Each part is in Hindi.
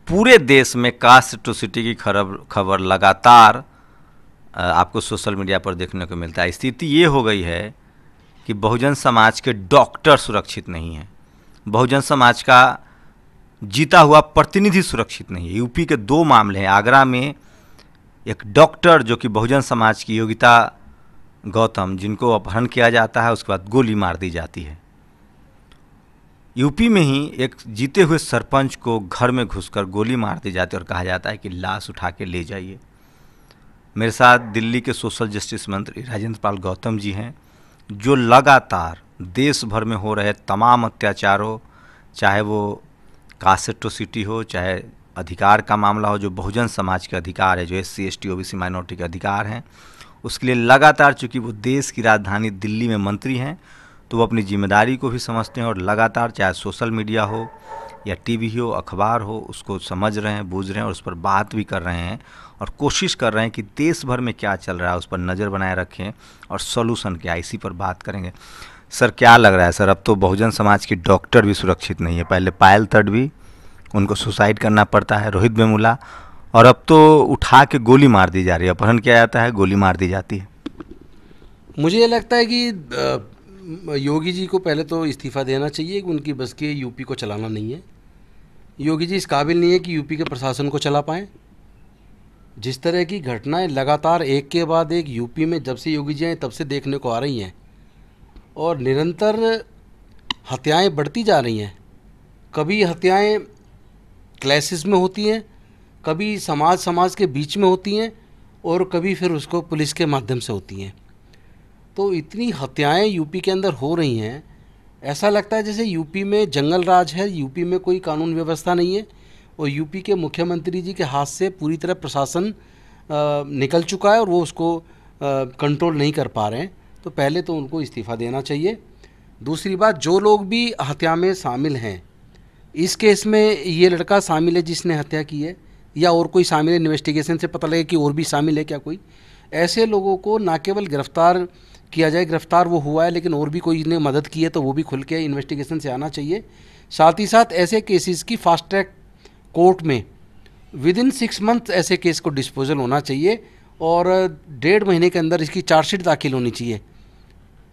पूरे देश में कास्ट एट्रोसिटी की खबर लगातार आपको सोशल मीडिया पर देखने को मिलता है। स्थिति ये हो गई है कि बहुजन समाज के डॉक्टर सुरक्षित नहीं हैं, बहुजन समाज का जीता हुआ प्रतिनिधि सुरक्षित नहीं है। यूपी के 2 मामले हैं। आगरा में एक डॉक्टर जो कि बहुजन समाज की योगिता गौतम, जिनको अपहरण किया जाता है, उसके बाद गोली मार दी जाती है। यूपी में ही एक जीते हुए सरपंच को घर में घुसकर गोली मार दी जाती है और कहा जाता है कि लाश उठा के ले जाइए। मेरे साथ दिल्ली के सोशल जस्टिस मंत्री राजेंद्र पाल गौतम जी हैं, जो लगातार देश भर में हो रहे तमाम अत्याचारों, चाहे वो कास्ट एट्रोसिटी हो, चाहे अधिकार का मामला हो, जो बहुजन समाज के अधिकार है, जो SC ST OBC माइनॉरिटी के अधिकार हैं, उसके लिए लगातार, चूँकि वो देश की राजधानी दिल्ली में मंत्री हैं, तो वो अपनी जिम्मेदारी को भी समझते हैं और लगातार, चाहे सोशल मीडिया हो या टीवी हो, अखबार हो, उसको समझ रहे हैं, बूझ रहे हैं और उस पर बात भी कर रहे हैं और कोशिश कर रहे हैं कि देश भर में क्या चल रहा है उस पर नज़र बनाए रखें और सॉल्यूशन क्या है, इसी पर बात करेंगे। सर, क्या लग रहा है सर, अब तो बहुजन समाज की डॉक्टर भी सुरक्षित नहीं है। पहले पायल तडवी, उनको सुसाइड करना पड़ता है, रोहित वेमुला, और अब तो उठा के गोली मार दी जा रही है। अपहरण किया जाता है, गोली मार दी जाती है। मुझे ये लगता है कि योगी जी को पहले तो इस्तीफ़ा देना चाहिए कि उनकी बस के यूपी को चलाना नहीं है। योगी जी इस काबिल नहीं है कि यूपी के प्रशासन को चला पाएँ। जिस तरह की घटनाएं लगातार एक के बाद एक यूपी में जब से योगी जी आए तब से देखने को आ रही हैं और निरंतर हत्याएं बढ़ती जा रही हैं। कभी हत्याएं क्लैसेस में होती हैं, कभी समाज के बीच में होती हैं और कभी फिर उसको पुलिस के माध्यम से होती हैं। तो इतनी हत्याएं यूपी के अंदर हो रही हैं, ऐसा लगता है जैसे यूपी में जंगल राज है, यूपी में कोई कानून व्यवस्था नहीं है और यूपी के मुख्यमंत्री जी के हाथ से पूरी तरह प्रशासन निकल चुका है और वो उसको कंट्रोल नहीं कर पा रहे हैं। तो पहले तो उनको इस्तीफ़ा देना चाहिए। दूसरी बात, जो लोग भी हत्या में शामिल हैं, इस केस में ये लड़का शामिल है जिसने हत्या की है या और कोई शामिल है, इन्वेस्टिगेशन से पता लगे कि और भी शामिल है क्या कोई, ऐसे लोगों को ना केवल गिरफ्तार किया जाए, गिरफ्तार वो हुआ है लेकिन और भी कोई ने मदद की है तो वो भी खुल के इन्वेस्टिगेशन से आना चाहिए। साथ ही साथ ऐसे केसेस की फास्ट ट्रैक कोर्ट में विदिन 6 मंथ ऐसे केस को डिस्पोजल होना चाहिए और 1.5 महीने के अंदर इसकी चार्जशीट दाखिल होनी चाहिए,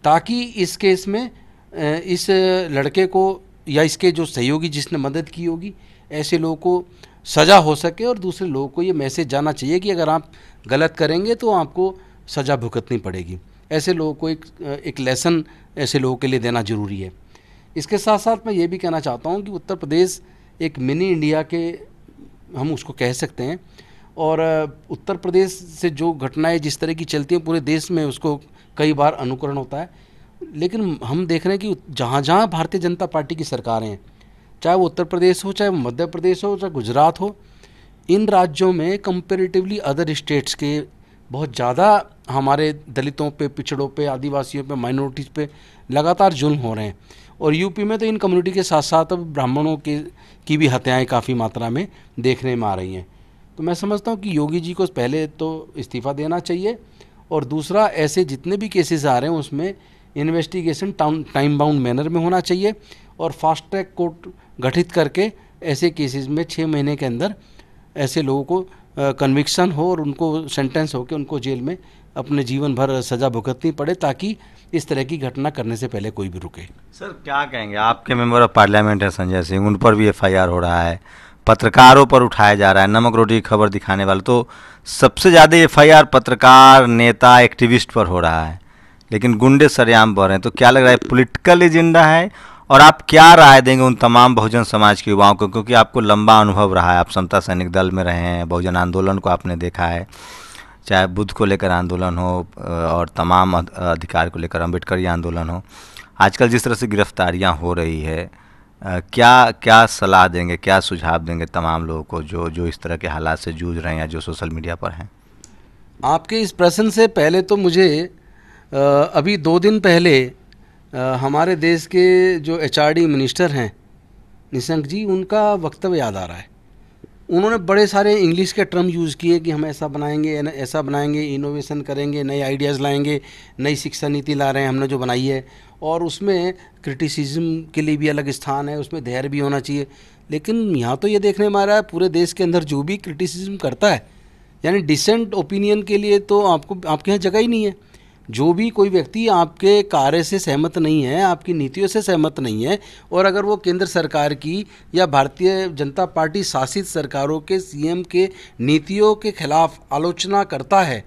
ताकि इस केस में इस लड़के को या इसके जो सहयोगी जिसने मदद की होगी, ऐसे लोगों को सज़ा हो सके और दूसरे लोगों को ये मैसेज जाना चाहिए कि अगर आप गलत करेंगे तो आपको सज़ा भुगतनी पड़ेगी। ऐसे लोगों को एक लेसन ऐसे लोगों के लिए देना ज़रूरी है। इसके साथ साथ मैं ये भी कहना चाहता हूँ कि उत्तर प्रदेश एक मिनी इंडिया के हम उसको कह सकते हैं और उत्तर प्रदेश से जो घटनाएं जिस तरह की चलती हैं पूरे देश में उसको कई बार अनुकरण होता है। लेकिन हम देख रहे हैं कि जहाँ जहाँ भारतीय जनता पार्टी की सरकारें हैं, चाहे वो उत्तर प्रदेश हो, चाहे वो मध्य प्रदेश हो, चाहे गुजरात हो, इन राज्यों में कंपैरेटिवली अदर स्टेट्स के बहुत ज़्यादा हमारे दलितों पे, पिछड़ों पे, आदिवासियों पे, माइनॉरिटीज़ पे लगातार जुल्म हो रहे हैं। और यूपी में तो इन कम्युनिटी के साथ साथ अब ब्राह्मणों की भी हत्याएं काफ़ी मात्रा में देखने में आ रही हैं। तो मैं समझता हूँ कि योगी जी को पहले तो इस्तीफ़ा देना चाहिए और दूसरा, ऐसे जितने भी केसेस आ रहे हैं उसमें इन्वेस्टिगेशन टाइम बाउंड मैनर में होना चाहिए और फास्ट ट्रैक कोर्ट गठित करके ऐसे केसेस में 6 महीने के अंदर ऐसे लोगों को कन्विक्शन हो और उनको सेंटेंस हो के उनको जेल में अपने जीवन भर सज़ा भुगतनी पड़े, ताकि इस तरह की घटना करने से पहले कोई भी रुके। सर, क्या कहेंगे, आपके मेंबर ऑफ पार्लियामेंट है संजय सिंह, उन पर भी FIR हो रहा है, पत्रकारों पर उठाया जा रहा है, नमक रोटी की खबर दिखाने वाले, तो सबसे ज़्यादा FIR पत्रकार, नेता, एक्टिविस्ट पर हो रहा है, लेकिन गुंडे सरेआम बह रहे हैं। तो क्या लग रहा है, पॉलिटिकल एजेंडा है? और आप क्या राय देंगे उन तमाम बहुजन समाज के युवाओं को, क्योंकि आपको लंबा अनुभव रहा है, आप समता सैनिक दल में रहे हैं, बहुजन आंदोलन को आपने देखा है, चाहे बुद्ध को लेकर आंदोलन हो और तमाम अधिकार को लेकर अम्बेडकरी आंदोलन हो, आजकल जिस तरह से गिरफ्तारियां हो रही है, क्या सलाह देंगे, क्या सुझाव देंगे तमाम लोगों को जो इस तरह के हालात से जूझ रहे हैं या जो सोशल मीडिया पर हैं? आपके इस प्रश्न से पहले तो मुझे अभी 2 दिन पहले हमारे देश के जो HRD मिनिस्टर हैं निशंक जी, उनका वक्तव्य याद आ रहा है। उन्होंने बड़े सारे इंग्लिश के टर्म यूज़ किए कि हम ऐसा बनाएंगे, इनोवेशन करेंगे, नए आइडियाज़ लाएंगे, नई शिक्षा नीति ला रहे हैं हमने जो बनाई है, और उसमें क्रिटिसिज्म के लिए भी अलग स्थान है, उसमें धैर्य भी होना चाहिए। लेकिन यहाँ तो ये देखने में आ रहा है पूरे देश के अंदर जो भी क्रिटिसिज्म करता है, यानी डिसेंट ओपिनियन के लिए तो आपके यहाँ जगह ही नहीं है। जो भी कोई व्यक्ति आपके कार्य से सहमत नहीं है, आपकी नीतियों से सहमत नहीं है, और अगर वो केंद्र सरकार की या भारतीय जनता पार्टी शासित सरकारों के सीएम के नीतियों के खिलाफ आलोचना करता है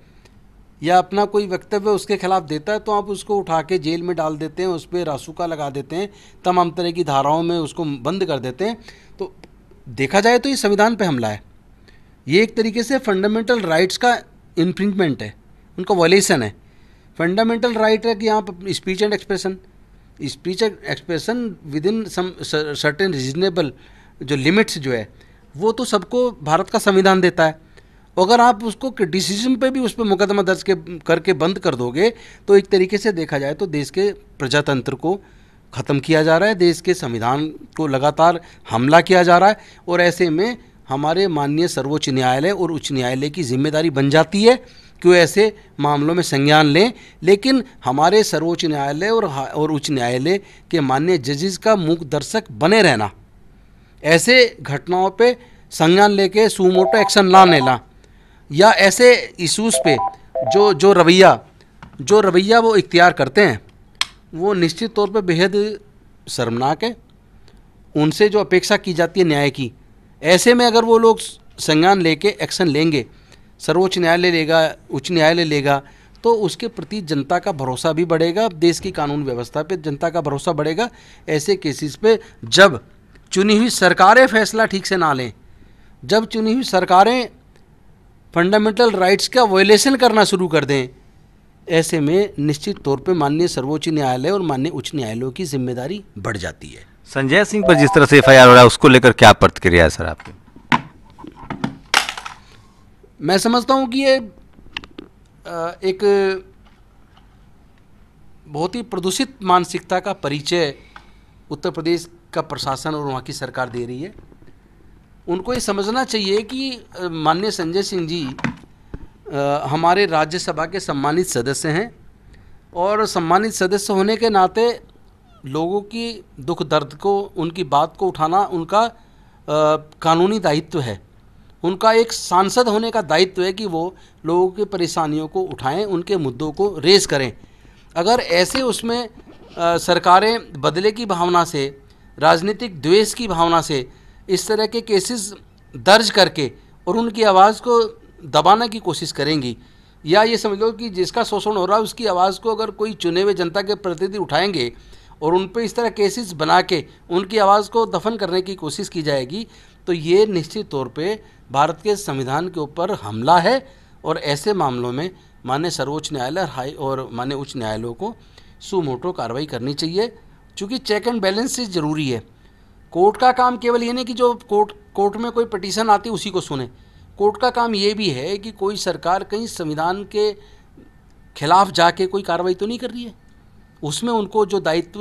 या अपना कोई वक्तव्य उसके खिलाफ देता है, तो आप उसको उठा के जेल में डाल देते हैं, उस पर रासुका लगा देते हैं, तमाम तरह की धाराओं में उसको बंद कर देते हैं। तो देखा जाए तो ये संविधान पे हमला है, ये एक तरीके से फंडामेंटल राइट्स का इन्फ्रिंजमेंट है, उनका वॉयलेशन है। फंडामेंटल राइट है कि आप speech and expression within some certain reasonable जो लिमिट्स जो है वो तो सबको भारत का संविधान देता है। अगर आप उसको क्रिटिसिज्म पे भी उस पर मुकदमा दर्ज करके बंद कर दोगे तो एक तरीके से देखा जाए तो देश के प्रजातंत्र को ख़त्म किया जा रहा है, देश के संविधान को लगातार हमला किया जा रहा है। और ऐसे में हमारे माननीय सर्वोच्च न्यायालय और उच्च न्यायालय की जिम्मेदारी बन जाती है कि वो ऐसे मामलों में संज्ञान लें। लेकिन हमारे सर्वोच्च न्यायालय और उच्च न्यायालय के माननीय जजेस का मूक दर्शक बने रहना, ऐसे घटनाओं पे संज्ञान लेके सुमोटो एक्शन ना लेना, या ऐसे इशूज़ पे जो रवैया वो इख्तियार करते हैं वो निश्चित तौर पे बेहद शर्मनाक है। उनसे जो अपेक्षा की जाती है न्याय की, ऐसे में अगर वो लोग संज्ञान लेके एक्शन लेंगे, सर्वोच्च न्यायालय लेगा, उच्च न्यायालय लेगा, तो उसके प्रति जनता का भरोसा भी बढ़ेगा, देश की कानून व्यवस्था पे जनता का भरोसा बढ़ेगा। ऐसे केसेस पे जब चुनी हुई सरकारें फैसला ठीक से ना लें, जब चुनी हुई सरकारें फंडामेंटल राइट्स का वायलेशन करना शुरू कर दें, ऐसे में निश्चित तौर पे माननीय सर्वोच्च न्यायालय और माननीय उच्च न्यायालयों की जिम्मेदारी बढ़ जाती है। संजय सिंह पर जिस तरह से एफआईआर हो रहा है उसको लेकर क्या प्रतिक्रिया है सर आपकी? मैं समझता हूँ कि ये एक बहुत ही प्रदूषित मानसिकता का परिचय उत्तर प्रदेश का प्रशासन और वहाँ की सरकार दे रही है। उनको ये समझना चाहिए कि माननीय संजय सिंह जी हमारे राज्यसभा के सम्मानित सदस्य हैं, और सम्मानित सदस्य होने के नाते लोगों की दुख दर्द को, उनकी बात को उठाना उनका कानूनी दायित्व है। उनका एक सांसद होने का दायित्व है कि वो लोगों की परेशानियों को उठाएं, उनके मुद्दों को रेज करें। अगर ऐसे उसमें सरकारें बदले की भावना से, राजनीतिक द्वेष की भावना से इस तरह के केसेस दर्ज करके और उनकी आवाज़ को दबाने की कोशिश करेंगी, या ये समझ लो कि जिसका शोषण हो रहा है उसकी आवाज़ को अगर कोई चुने हुए जनता के प्रतिनिधि उठाएंगे और उन पर इस तरह केसेस बना के उनकी आवाज़ को दफन करने की कोशिश की जाएगी, तो ये निश्चित तौर पे भारत के संविधान के ऊपर हमला है। और ऐसे मामलों में माननीय सर्वोच्च न्यायालय और माननीय उच्च न्यायालयों को सुमोटो कार्रवाई करनी चाहिए, क्योंकि चेक एंड बैलेंस ज़रूरी है। कोर्ट का काम केवल ये नहीं कि जो कोर्ट में कोई पिटीशन आती है उसी को सुने। कोर्ट का काम ये भी है कि कोई सरकार कहीं संविधान के खिलाफ जाके कोई कार्रवाई तो नहीं कर रही है, उसमें उनको जो दायित्व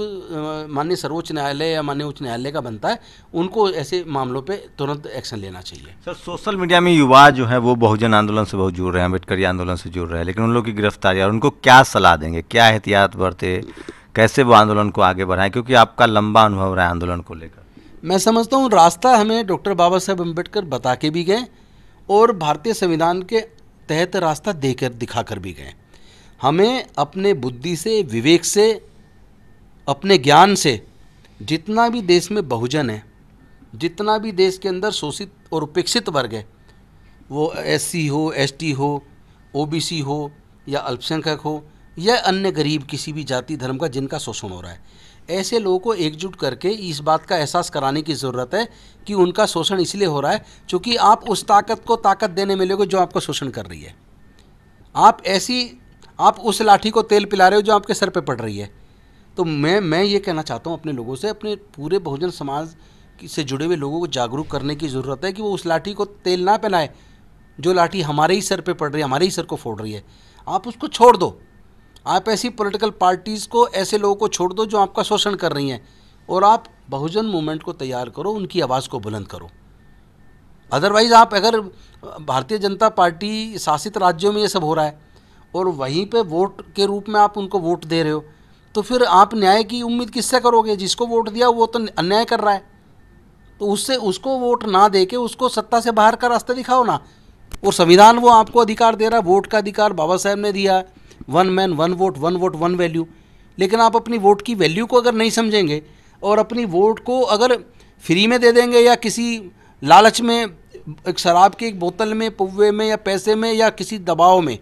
माननीय सर्वोच्च न्यायालय या माननीय उच्च न्यायालय का बनता है, उनको ऐसे मामलों पे तुरंत एक्शन लेना चाहिए। सर, सोशल मीडिया में युवा जो है वो बहुजन आंदोलन से बहुत जुड़ रहे हैं, अम्बेडकरी आंदोलन से जुड़ रहे हैं, लेकिन उन लोग की गिरफ्तारी, और उनको क्या सलाह देंगे, क्या एहतियात बरते, कैसे वो आंदोलन को आगे बढ़ाएं, क्योंकि आपका लंबा अनुभव रहा है आंदोलन को लेकर? मैं समझता हूँ रास्ता हमें डॉक्टर बाबा साहेब अम्बेडकर बता के भी गए और भारतीय संविधान के तहत रास्ता देकर दिखा कर भी गए। हमें अपने बुद्धि से, विवेक से, अपने ज्ञान से जितना भी देश में बहुजन है, जितना भी देश के अंदर शोषित और उपेक्षित वर्ग है, वो एससी हो, एसटी हो, ओबीसी हो या अल्पसंख्यक हो या अन्य गरीब किसी भी जाति धर्म का जिनका शोषण हो रहा है, ऐसे लोगों को एकजुट करके इस बात का एहसास कराने की ज़रूरत है कि उनका शोषण इसलिए हो रहा है क्योंकि आप उस ताकत को ताकत देने मिलोगे जो आपका शोषण कर रही है। आप उस लाठी को तेल पिला रहे हो जो आपके सर पे पड़ रही है। तो मैं ये कहना चाहता हूँ अपने लोगों से, अपने पूरे बहुजन समाज से जुड़े हुए लोगों को जागरूक करने की ज़रूरत है कि वो उस लाठी को तेल ना पिलाए जो लाठी हमारे ही सर पे पड़ रही है, हमारे ही सर को फोड़ रही है। आप उसको छोड़ दो। आप ऐसी पॉलिटिकल पार्टीज़ को, ऐसे लोगों को छोड़ दो जो आपका शोषण कर रही हैं, और आप बहुजन मूवमेंट को तैयार करो, उनकी आवाज़ को बुलंद करो। अदरवाइज़ आप अगर भारतीय जनता पार्टी शासित राज्यों में ये सब हो रहा है और वहीं पे वोट के रूप में आप उनको वोट दे रहे हो, तो फिर आप न्याय की उम्मीद किससे करोगे? जिसको वोट दिया वो तो अन्याय कर रहा है, तो उससे उसको वोट ना दे के उसको सत्ता से बाहर का रास्ता दिखाओ ना। और संविधान वो आपको अधिकार दे रहा है, वोट का अधिकार बाबा साहब ने दिया है, 1 मैन 1 वोट 1 वोट 1 वैल्यू। लेकिन आप अपनी वोट की वैल्यू को अगर नहीं समझेंगे और अपनी वोट को अगर फ्री में दे देंगे या किसी लालच में, एक शराब की एक बोतल में, पुव्वे में या पैसे में या किसी दबाव में,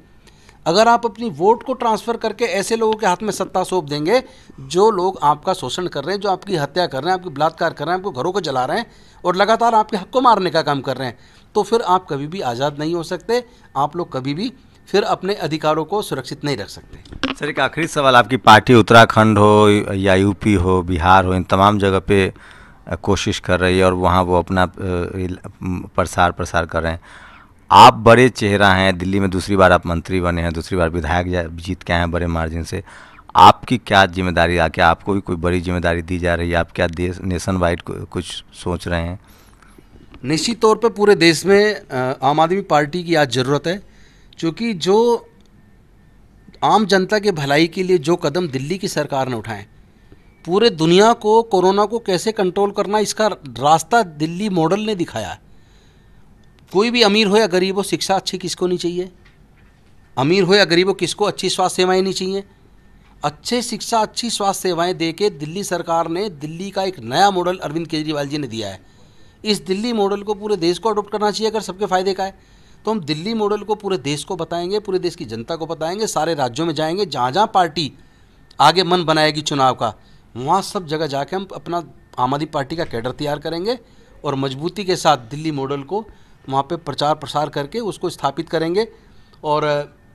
अगर आप अपनी वोट को ट्रांसफ़र करके ऐसे लोगों के हाथ में सत्ता सौंप देंगे जो लोग आपका शोषण कर रहे हैं, जो आपकी हत्या कर रहे हैं, आपकी बलात्कार कर रहे हैं, आपको घरों को जला रहे हैं और लगातार आपके हक को मारने का काम कर रहे हैं, तो फिर आप कभी भी आज़ाद नहीं हो सकते। आप लोग कभी भी फिर अपने अधिकारों को सुरक्षित नहीं रख सकते। सर, एक आखिरी सवाल, आपकी पार्टी उत्तराखंड हो या यूपी हो, बिहार हो, इन तमाम जगह पे कोशिश कर रही है और वहाँ वो अपना प्रसार कर रहे हैं। आप बड़े चेहरा हैं, दिल्ली में दूसरी बार आप मंत्री बने हैं, दूसरी बार विधायक जीत के आए हैं बड़े मार्जिन से। आपकी क्या जिम्मेदारी है? क्या आपको भी कोई बड़ी जिम्मेदारी दी जा रही है? आप क्या देश नेशन वाइड कुछ सोच रहे हैं? निश्चित तौर पे पूरे देश में आम आदमी पार्टी की आज ज़रूरत है, क्योंकि जो आम जनता के भलाई के लिए जो कदम दिल्ली की सरकार ने उठाए, पूरे दुनिया को कोरोना को कैसे कंट्रोल करना, इसका रास्ता दिल्ली मॉडल ने दिखाया। कोई भी अमीर हो या गरीब हो, शिक्षा अच्छी किसको नहीं चाहिए? अमीर हो या गरीब हो, किसको अच्छी स्वास्थ्य सेवाएं नहीं चाहिए? अच्छे शिक्षा, अच्छी स्वास्थ्य सेवाएं देके दिल्ली सरकार ने दिल्ली का एक नया मॉडल अरविंद केजरीवाल जी ने दिया है। इस दिल्ली मॉडल को पूरे देश को अडॉप्ट करना चाहिए। अगर सबके फ़ायदे का है तो हम दिल्ली मॉडल को पूरे देश को बताएंगे, पूरे देश की जनता को बताएंगे, सारे राज्यों में जाएंगे, जहाँ जहाँ पार्टी आगे मन बनाएगी चुनाव का, वहाँ सब जगह जाके हम अपना आम आदमी पार्टी का कैडर तैयार करेंगे और मजबूती के साथ दिल्ली मॉडल को वहाँ पे प्रचार प्रसार करके उसको स्थापित करेंगे। और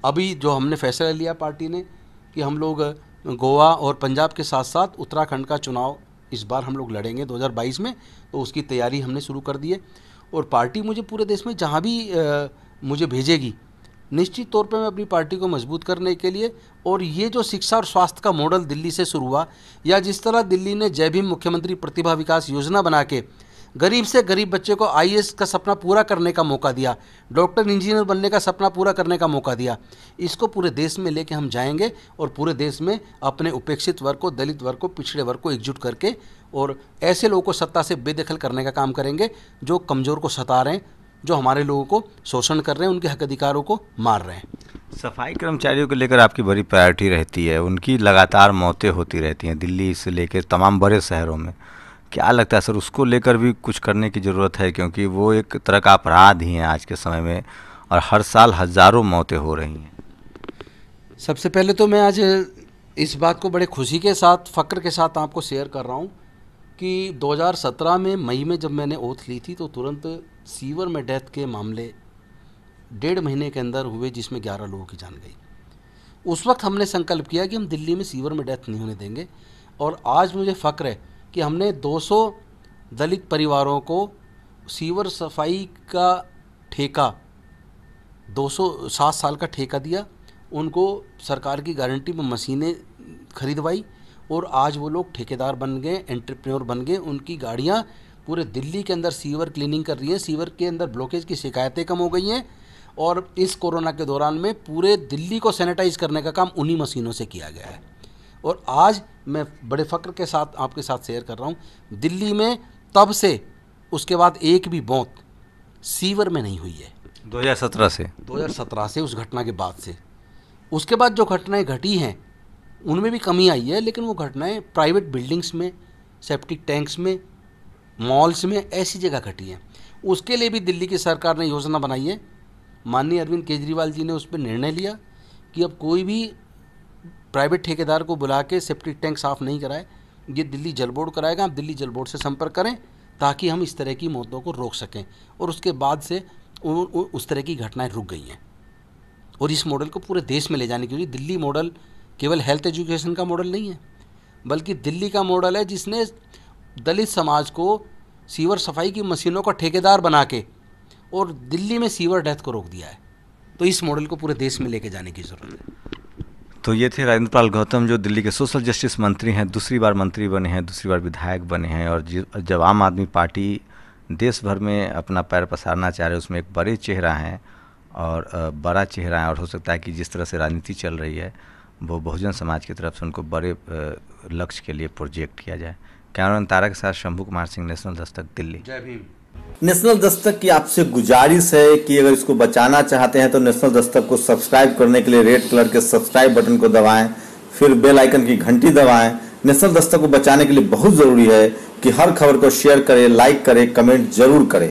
अभी जो हमने फैसला लिया पार्टी ने कि हम लोग गोवा और पंजाब के साथ साथ उत्तराखंड का चुनाव इस बार हम लोग लड़ेंगे 2022 में, तो उसकी तैयारी हमने शुरू कर दी है। और पार्टी मुझे पूरे देश में जहाँ भी मुझे भेजेगी, निश्चित तौर पे मैं अपनी पार्टी को मजबूत करने के लिए, और ये जो शिक्षा और स्वास्थ्य का मॉडल दिल्ली से शुरू हुआ, या जिस तरह दिल्ली ने जय भीम मुख्यमंत्री प्रतिभा विकास योजना बना के गरीब से गरीब बच्चे को आईएएस का सपना पूरा करने का मौका दिया, डॉक्टर इंजीनियर बनने का सपना पूरा करने का मौका दिया, इसको पूरे देश में लेके हम जाएंगे और पूरे देश में अपने उपेक्षित वर्ग को, दलित वर्ग को, पिछड़े वर्ग को एकजुट करके और ऐसे लोगों को सत्ता से बेदखल करने का काम करेंगे जो कमज़ोर को सता रहे हैं, जो हमारे लोगों को शोषण कर रहे हैं, उनके हक अधिकारों को मार रहे हैं। सफाई कर्मचारियों को लेकर आपकी बड़ी प्रायोरिटी रहती है, उनकी लगातार मौतें होती रहती हैं दिल्ली से लेकर तमाम बड़े शहरों में। क्या लगता है सर, उसको लेकर भी कुछ करने की ज़रूरत है? क्योंकि वो एक तरह का अपराध ही है आज के समय में और हर साल हज़ारों मौतें हो रही हैं। सबसे पहले तो मैं आज इस बात को बड़े खुशी के साथ, फ़ख्र के साथ आपको शेयर कर रहा हूँ कि 2017 में मई में जब मैंने ओथ ली थी तो तुरंत सीवर में डेथ के मामले 1.5 महीने के अंदर हुए, जिसमें 11 लोगों की जान गई। उस वक्त हमने संकल्प किया कि हम दिल्ली में सीवर में डेथ नहीं होने देंगे, और आज मुझे फ़ख्र है कि हमने 200 दलित परिवारों को सीवर सफाई का ठेका, 207 साल का ठेका दिया, उनको सरकार की गारंटी में मशीनें खरीदवाई और आज वो लोग ठेकेदार बन गए, एंटरप्रेन्योर बन गए। उनकी गाड़ियाँ पूरे दिल्ली के अंदर सीवर क्लीनिंग कर रही हैं, सीवर के अंदर ब्लॉकेज की शिकायतें कम हो गई हैं, और इस कोरोना के दौरान में पूरे दिल्ली को सैनिटाइज करने का काम उन्हीं मशीनों से किया गया है। और आज मैं बड़े फ़ख्र के साथ आपके साथ शेयर कर रहा हूँ, दिल्ली में तब से उसके बाद एक भी मौत सीवर में नहीं हुई है। 2017 से उस घटना के बाद से, उसके बाद जो घटनाएं घटी हैं उनमें भी कमी आई है, लेकिन वो घटनाएं प्राइवेट बिल्डिंग्स में, सेप्टिक टैंक्स में, मॉल्स में, ऐसी जगह घटी हैं। उसके लिए भी दिल्ली की सरकार ने योजना बनाई है। माननीय अरविंद केजरीवाल जी ने उस पर निर्णय लिया कि अब कोई भी प्राइवेट ठेकेदार को बुला के सेप्टिक टैंक साफ़ नहीं कराए, ये दिल्ली जल बोर्ड कराएगा। आप दिल्ली जल बोर्ड से संपर्क करें ताकि हम इस तरह की मौतों को रोक सकें। और उसके बाद से उस तरह की घटनाएं रुक गई हैं। और इस मॉडल को पूरे देश में ले जाने के लिए दिल्ली मॉडल केवल हेल्थ एजुकेशन का मॉडल नहीं है, बल्कि दिल्ली का मॉडल है जिसने दलित समाज को सीवर सफाई की मशीनों का ठेकेदार बना के और दिल्ली में सीवर डेथ को रोक दिया है। तो इस मॉडल को पूरे देश में लेके जाने की ज़रूरत है। तो ये थे राजेंद्र पाल गौतम, जो दिल्ली के सोशल जस्टिस मंत्री हैं, दूसरी बार मंत्री बने हैं, दूसरी बार विधायक बने हैं, और जब आम आदमी पार्टी देश भर में अपना पैर पसारना चाह रहे हैं, उसमें एक बड़े चेहरा हैं और बड़ा चेहरा है। और हो सकता है कि जिस तरह से राजनीति चल रही है वो बहुजन समाज की तरफ से उनको बड़े लक्ष्य के लिए प्रोजेक्ट किया जाए। कैमरामैन तारा के साथ शंभू कुमार सिंह, नेशनल दस्तक, दिल्ली। जय भीम। नेशनल दस्तक की आपसे गुजारिश है कि अगर इसको बचाना चाहते हैं तो नेशनल दस्तक को सब्सक्राइब करने के लिए रेड कलर के सब्सक्राइब बटन को दबाएं, फिर बेल आइकन की घंटी दबाएं। नेशनल दस्तक को बचाने के लिए बहुत जरूरी है कि हर खबर को शेयर करें, लाइक करें, कमेंट जरूर करें।